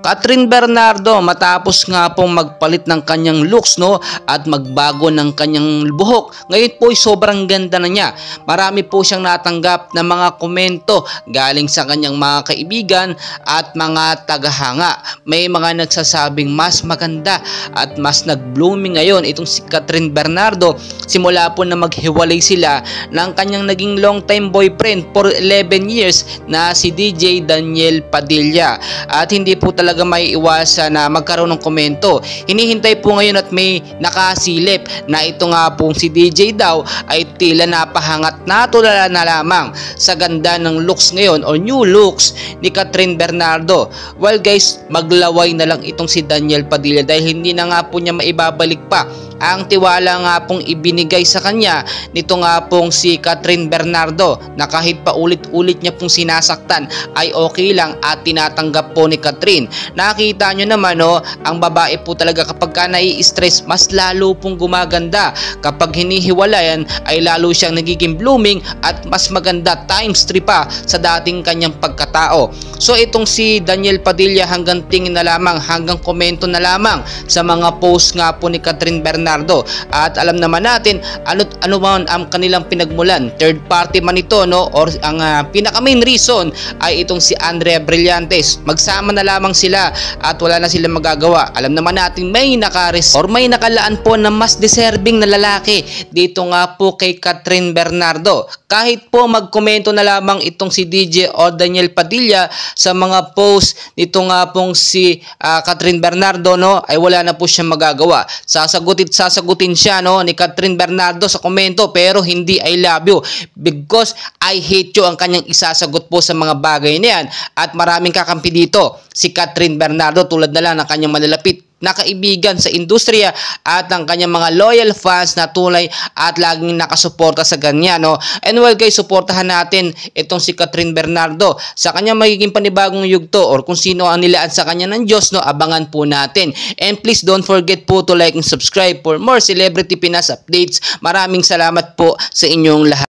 Catherine Bernardo, matapos nga pong magpalit ng kanyang looks, no, at magbago ng kanyang buhok, ngayon po ay sobrang ganda na niya. Marami po siyang natanggap na mga komento galing sa kanyang mga kaibigan at mga tagahanga. May mga nagsasabing mas maganda at mas nag-blooming ngayon itong si Catherine Bernardo simula po na maghiwalay sila ng kanyang naging long time boyfriend for 11 years na si DJ Daniel Padilla. At hindi po talaga may iwasan na magkaroon ng komento. Hinihintay po ngayon at may nakasilip na ito nga pong si DJ daw ay tila napahangat na tulala na lamang sa ganda ng looks ngayon o new looks ni Catherine Bernardo. Well guys, maglaway na lang itong si Daniel Padilla dahil hindi na nga po niya maibabalik pa ang tiwala nga pong ibinigay sa kanya nito nga pong si Catherine Bernardo na kahit pa ulit-ulit niya pong sinasaktan ay okay lang at tinatanggap po ni Catherine. Nakita nyo naman, no, ang babae po talaga kapag ka nai-stress mas lalo pong gumaganda. Kapag hinihiwalayan ay lalo siyang nagiging blooming at mas maganda times 3 pa sa dating kanyang pagkatao. So itong si Daniel Padilla hanggang tingin na lamang, hanggang komento na lamang sa mga post nga po ni Catherine Bernardo. At alam naman natin ano man ang kanilang pinagmulan, third party man ito, no, or ang pinaka main reason ay itong si Andrea Brillantes. Magsama na lamang sila at wala na silang magagawa. Alam naman natin may nakalaan po na mas deserving na lalaki dito nga po kay Catherine Bernardo. Kahit po magkomento na lamang itong si DJ o Daniel Padilla sa mga post nito nga pong si Catherine Bernardo, no, ay wala na po siyang magagawa. Sasagutin siya, no, ni Catherine Bernardo sa komento, pero hindi I love you because I hate you ang kanyang isasagot po sa mga bagay na yan. At maraming kakampi dito si Catherine Bernardo tulad na lang ng kanyang malalapit na kaibigan sa industriya at ang kanyang mga loyal fans na tunay at laging nakasuporta sa kanya, no. And well guys, suportahan natin itong si Catherine Bernardo sa kanyang magiging panibagong yugto or kung sino ang nilaan sa kanya ng Diyos, no, abangan po natin. And please don't forget po to like and subscribe for more Celebrity Pinas updates. Maraming salamat po sa inyong lahat.